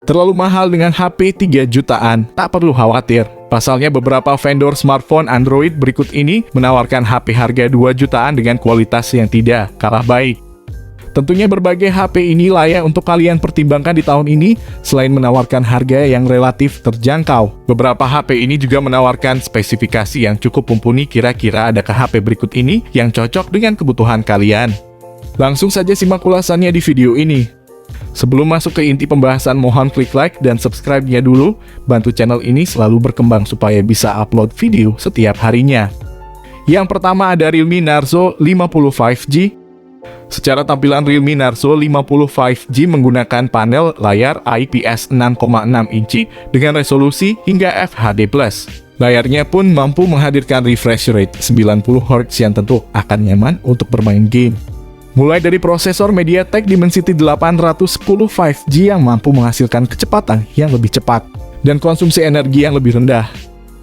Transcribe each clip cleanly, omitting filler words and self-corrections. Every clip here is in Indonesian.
Terlalu mahal dengan HP 3 jutaan, tak perlu khawatir. Pasalnya beberapa vendor smartphone Android berikut ini menawarkan HP harga 2 jutaan dengan kualitas yang tidak kalah baik. Tentunya berbagai HP ini layak untuk kalian pertimbangkan di tahun ini, selain menawarkan harga yang relatif terjangkau. Beberapa HP ini juga menawarkan spesifikasi yang cukup mumpuni. Kira-kira adakah HP berikut ini yang cocok dengan kebutuhan kalian? Langsung saja simak ulasannya di video ini. Sebelum masuk ke inti pembahasan, mohon klik like dan subscribe-nya dulu. Bantu channel ini selalu berkembang supaya bisa upload video setiap harinya. Yang pertama ada Realme Narzo 50 5G. Secara tampilan Realme Narzo 50 5G menggunakan panel layar IPS 6,6 inci dengan resolusi hingga FHD+. Layarnya pun mampu menghadirkan refresh rate 90Hz yang tentu akan nyaman untuk bermain game. Mulai dari prosesor MediaTek Dimensity 810 5G yang mampu menghasilkan kecepatan yang lebih cepat dan konsumsi energi yang lebih rendah.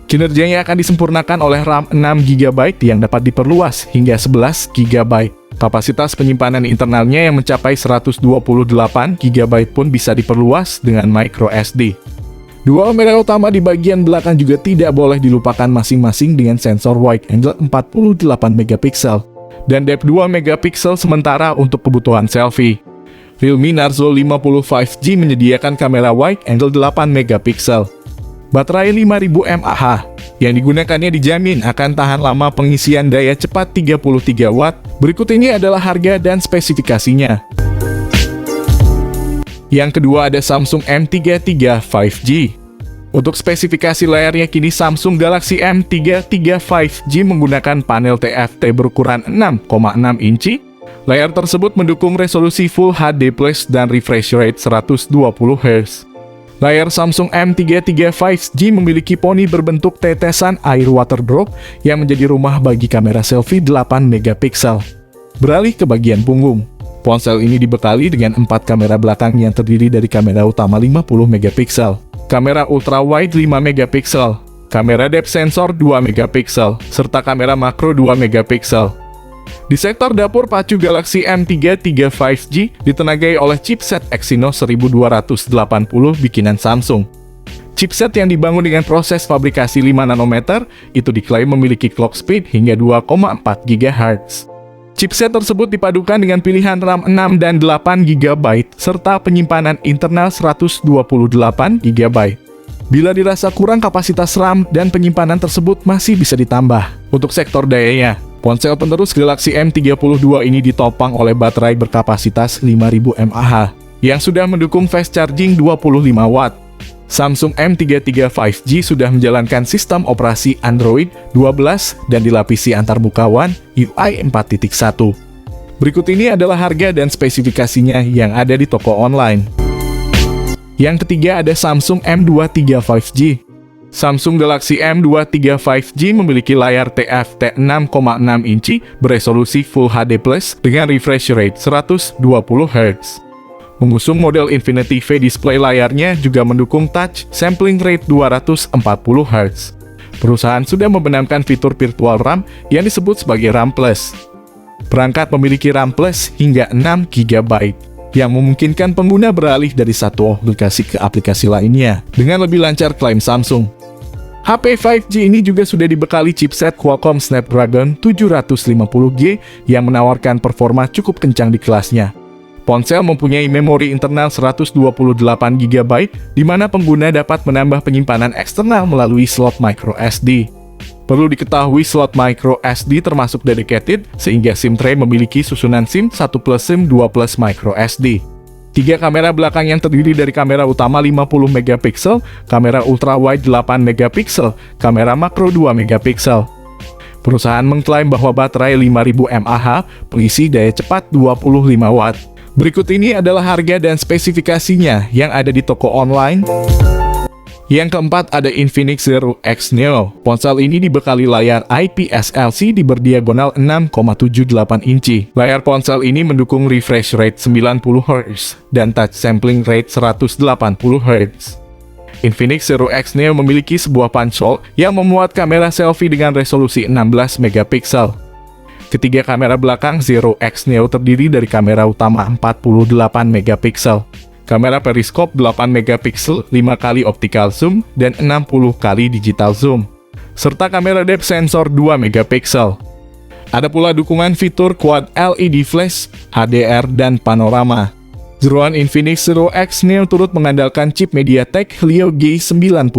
Kinerjanya akan disempurnakan oleh RAM 6GB yang dapat diperluas hingga 11GB. Kapasitas penyimpanan internalnya yang mencapai 128GB pun bisa diperluas dengan microSD. Dua kamera utama di bagian belakang juga tidak boleh dilupakan masing-masing dengan sensor wide angle 48MP dan depth 2MP sementara untuk kebutuhan selfie. Realme Narzo 50 5G menyediakan kamera wide angle 8MP. Baterai 5000 mAh yang digunakannya dijamin akan tahan lama, pengisian daya cepat 33 Watt. Berikut ini adalah harga dan spesifikasinya. Yang kedua ada Samsung M33 5G. Untuk spesifikasi layarnya kini Samsung Galaxy M33 5G menggunakan panel TFT berukuran 6,6 inci. Layar tersebut mendukung resolusi Full HD+ dan refresh rate 120Hz. Layar Samsung M33 5G memiliki poni berbentuk tetesan air waterdrop yang menjadi rumah bagi kamera selfie 8MP. Beralih ke bagian punggung. Ponsel ini dibekali dengan 4 kamera belakang yang terdiri dari kamera utama 50MP, kamera ultra wide 5MP, kamera depth sensor 2MP, serta kamera makro 2MP. Di sektor dapur, pacu Galaxy M33 5G ditenagai oleh chipset Exynos 1280 bikinan Samsung. Chipset yang dibangun dengan proses fabrikasi 5 nanometer itu diklaim memiliki clock speed hingga 2,4 GHz. Chipset tersebut dipadukan dengan pilihan RAM 6 dan 8GB serta penyimpanan internal 128GB. Bila dirasa kurang kapasitas RAM dan penyimpanan tersebut masih bisa ditambah. Untuk sektor dayanya, ponsel penerus Galaxy M32 ini ditopang oleh baterai berkapasitas 5000 mAh yang sudah mendukung fast charging 25 Watt. Samsung M33 5G sudah menjalankan sistem operasi Android 12 dan dilapisi antarmuka One UI 4.1. Berikut ini adalah harga dan spesifikasinya yang ada di toko online. Yang ketiga ada Samsung M23 5G. Samsung Galaxy M23 5G memiliki layar TFT 6,6 inci beresolusi Full HD+ dengan refresh rate 120Hz. Mengusung model Infinity V display, layarnya juga mendukung touch sampling rate 240Hz. Perusahaan sudah membenamkan fitur virtual RAM yang disebut sebagai RAM Plus. Perangkat memiliki RAM Plus hingga 6GB yang memungkinkan pengguna beralih dari satu aplikasi ke aplikasi lainnya dengan lebih lancar, klaim Samsung. HP 5G ini juga sudah dibekali chipset Qualcomm Snapdragon 750G yang menawarkan performa cukup kencang di kelasnya. Ponsel mempunyai memori internal 128GB, di mana pengguna dapat menambah penyimpanan eksternal melalui slot microSD. Perlu diketahui, slot microSD termasuk dedicated, sehingga SIM tray memiliki susunan SIM 1 plus SIM 2 plus microSD. 3 kamera belakang yang terdiri dari kamera utama 50MP, kamera ultra wide 8MP, kamera makro 2MP. Perusahaan mengklaim bahwa baterai 5000 mAh, pengisi daya cepat 25 Watt. Berikut ini adalah harga dan spesifikasinya yang ada di toko online. Yang keempat ada Infinix Zero X Neo. Ponsel ini dibekali layar IPS LCD berdiagonal 6,78 inci. Layar ponsel ini mendukung refresh rate 90Hz dan touch sampling rate 180Hz. Infinix Zero X Neo memiliki sebuah pansol yang memuat kamera selfie dengan resolusi 16MP. Ketiga kamera belakang Zero X Neo terdiri dari kamera utama 48MP. Kamera periskop 8 megapiksel, 5 kali optical zoom, dan 60 kali digital zoom. Serta kamera depth sensor 2 megapiksel. Ada pula dukungan fitur quad LED flash, HDR, dan panorama. Jeroan Infinix Zero X Neo turut mengandalkan chip MediaTek Helio G95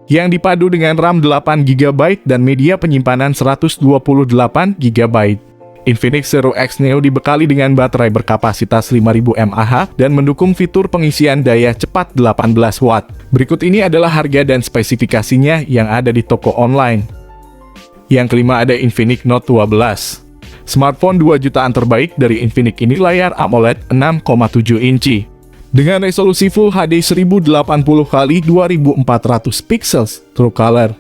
yang dipadu dengan RAM 8GB dan media penyimpanan 128GB. Infinix Zero X Neo dibekali dengan baterai berkapasitas 5000 mAh dan mendukung fitur pengisian daya cepat 18 watt. Berikut ini adalah harga dan spesifikasinya yang ada di toko online. Yang kelima ada Infinix Note 12. Smartphone 2 jutaan terbaik dari Infinix ini layar AMOLED 6,7 inci. Dengan resolusi Full HD 1080x2400 pixels True Color.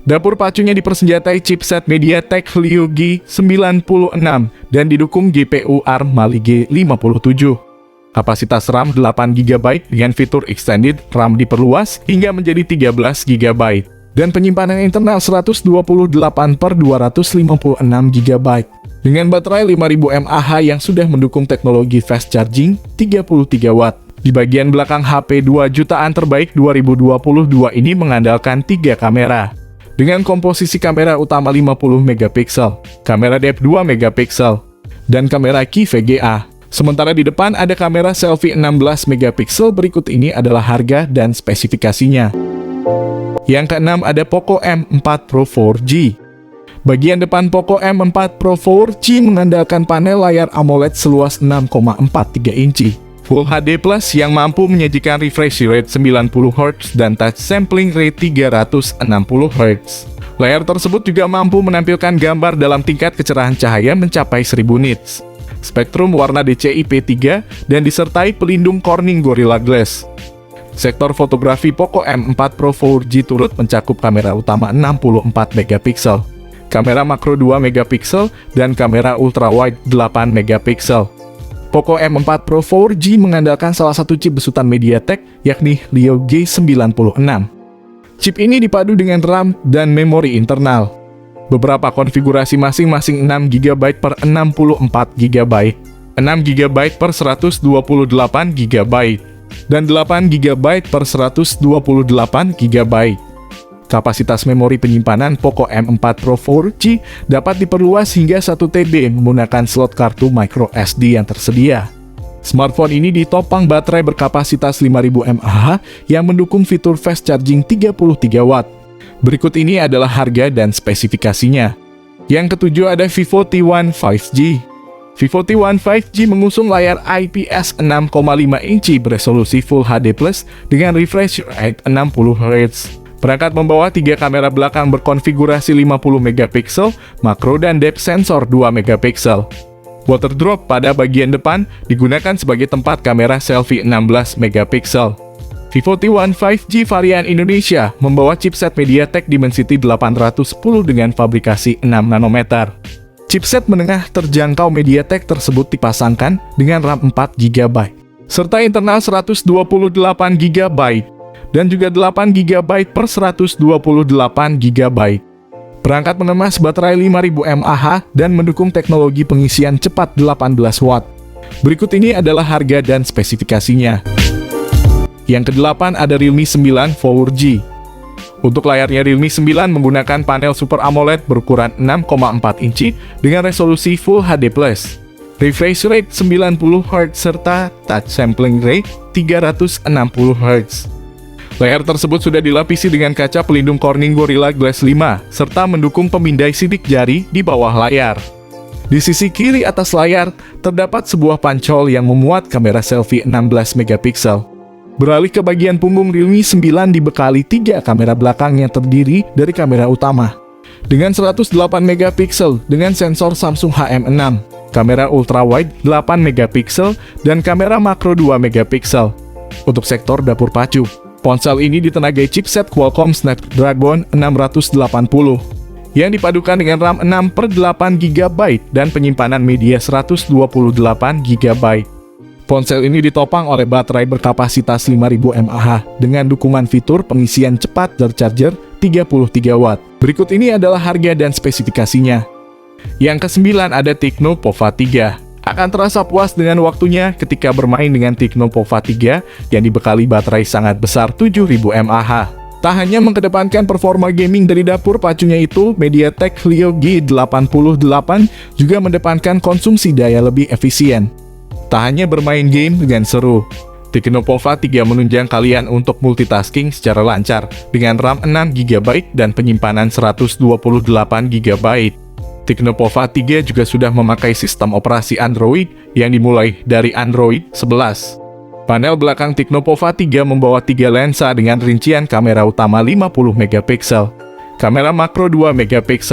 Dapur pacunya dipersenjatai chipset MediaTek Helio G96 dan didukung GPU ARM Mali G57. Kapasitas RAM 8GB dengan fitur Extended RAM diperluas hingga menjadi 13GB. Dan penyimpanan internal 128/256GB. Dengan baterai 5000 mAh yang sudah mendukung teknologi fast charging 33 watt. Di bagian belakang HP 2 jutaan terbaik 2022 ini mengandalkan 3 kamera. Dengan komposisi kamera utama 50 megapiksel, kamera depth 2 megapiksel, dan kamera Key VGA. Sementara di depan ada kamera selfie 16 megapiksel. Berikut ini adalah harga dan spesifikasinya. Yang keenam ada Poco M4 Pro 4G. Bagian depan Poco M4 Pro 4G mengandalkan panel layar AMOLED seluas 6,43 inci. Full HD Plus yang mampu menyajikan refresh rate 90Hz dan touch sampling rate 360Hz. Layar tersebut juga mampu menampilkan gambar dalam tingkat kecerahan cahaya mencapai 1000 nits. Spektrum warna DCI-P3 dan disertai pelindung Corning Gorilla Glass. Sektor fotografi Poco M4 Pro 4G turut mencakup kamera utama 64 megapiksel, kamera makro 2 megapiksel, dan kamera ultrawide 8 megapiksel. Poco M4 Pro 4G mengandalkan salah satu chip besutan MediaTek, yakni Helio G96. Chip ini dipadu dengan RAM dan memori internal. Beberapa konfigurasi masing-masing 6GB per 64GB, 6GB per 128GB, dan 8GB per 128GB. Kapasitas memori penyimpanan Poco M4 Pro 4G dapat diperluas hingga 1 TB menggunakan slot kartu microSD yang tersedia. Smartphone ini ditopang baterai berkapasitas 5000 mAh yang mendukung fitur fast charging 33 watt. Berikut ini adalah harga dan spesifikasinya. Yang ketujuh ada Vivo T1 5G. Vivo T1 5G mengusung layar IPS 6,5 inci beresolusi Full HD Plus dengan refresh rate 60Hz. Perangkat membawa 3 kamera belakang berkonfigurasi 50 megapiksel, makro dan depth sensor 2 megapiksel. Water drop pada bagian depan digunakan sebagai tempat kamera selfie 16 megapiksel. Vivo T1 5G varian Indonesia membawa chipset MediaTek Dimensity 810 dengan fabrikasi 6 nanometer. Chipset menengah terjangkau MediaTek tersebut dipasangkan dengan RAM 4GB, serta internal 128GB, dan juga 8GB per 128GB. Perangkat mengemas baterai 5000 mAh dan mendukung teknologi pengisian cepat 18 watt. Berikut ini adalah harga dan spesifikasinya. Yang kedelapan ada Realme 9 4G. Untuk layarnya Realme 9 menggunakan panel Super AMOLED berukuran 6,4 inci dengan resolusi Full HD+, refresh rate 90Hz serta touch sampling rate 360Hz. Layar tersebut sudah dilapisi dengan kaca pelindung Corning Gorilla Glass 5 serta mendukung pemindai sidik jari di bawah layar. Di sisi kiri atas layar terdapat sebuah pancol yang memuat kamera selfie 16 megapiksel. Beralih ke bagian punggung, Realme 9 dibekali 3 kamera belakang yang terdiri dari kamera utama dengan 108 megapiksel dengan sensor Samsung HM6, kamera ultrawide 8 megapiksel, dan kamera makro 2 megapiksel. Untuk sektor dapur pacu, ponsel ini ditenagai chipset Qualcomm Snapdragon 680 yang dipadukan dengan RAM 6/8GB dan penyimpanan media 128GB. Ponsel ini ditopang oleh baterai berkapasitas 5000 mAh dengan dukungan fitur pengisian cepat dan charger 33 watt. Berikut ini adalah harga dan spesifikasinya. Yang ke-9 ada Tecno Pova 3. Akan terasa puas dengan waktunya ketika bermain dengan Tecno Pova 3 yang dibekali baterai sangat besar 7000 mAh. Tak hanya mengedepankan performa gaming dari dapur pacunya itu, MediaTek Helio G88 juga mengedepankan konsumsi daya lebih efisien. Tak hanya bermain game dengan seru, Tecno Pova 3 menunjang kalian untuk multitasking secara lancar dengan RAM 6GB dan penyimpanan 128GB. Tecno Pova 3 juga sudah memakai sistem operasi Android yang dimulai dari Android 11. Panel belakang Tecno Pova 3 membawa 3 lensa dengan rincian kamera utama 50MP, kamera makro 2MP,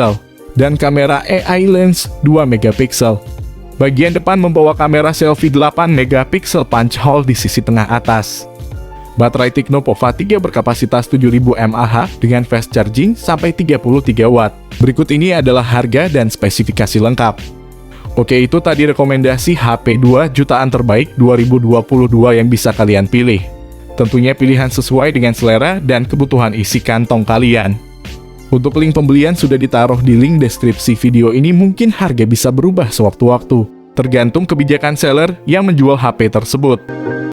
dan kamera AI lens 2MP. Bagian depan membawa kamera selfie 8MP punch hole di sisi tengah atas. Baterai Tecno Pova 3 berkapasitas 7000 mAh dengan fast charging sampai 33 Watt. Berikut ini adalah harga dan spesifikasi lengkap. Oke, itu tadi rekomendasi HP 2 jutaan terbaik 2022 yang bisa kalian pilih. Tentunya pilihan sesuai dengan selera dan kebutuhan isi kantong kalian. Untuk link pembelian sudah ditaruh di link deskripsi video ini. Mungkin harga bisa berubah sewaktu-waktu, tergantung kebijakan seller yang menjual HP tersebut.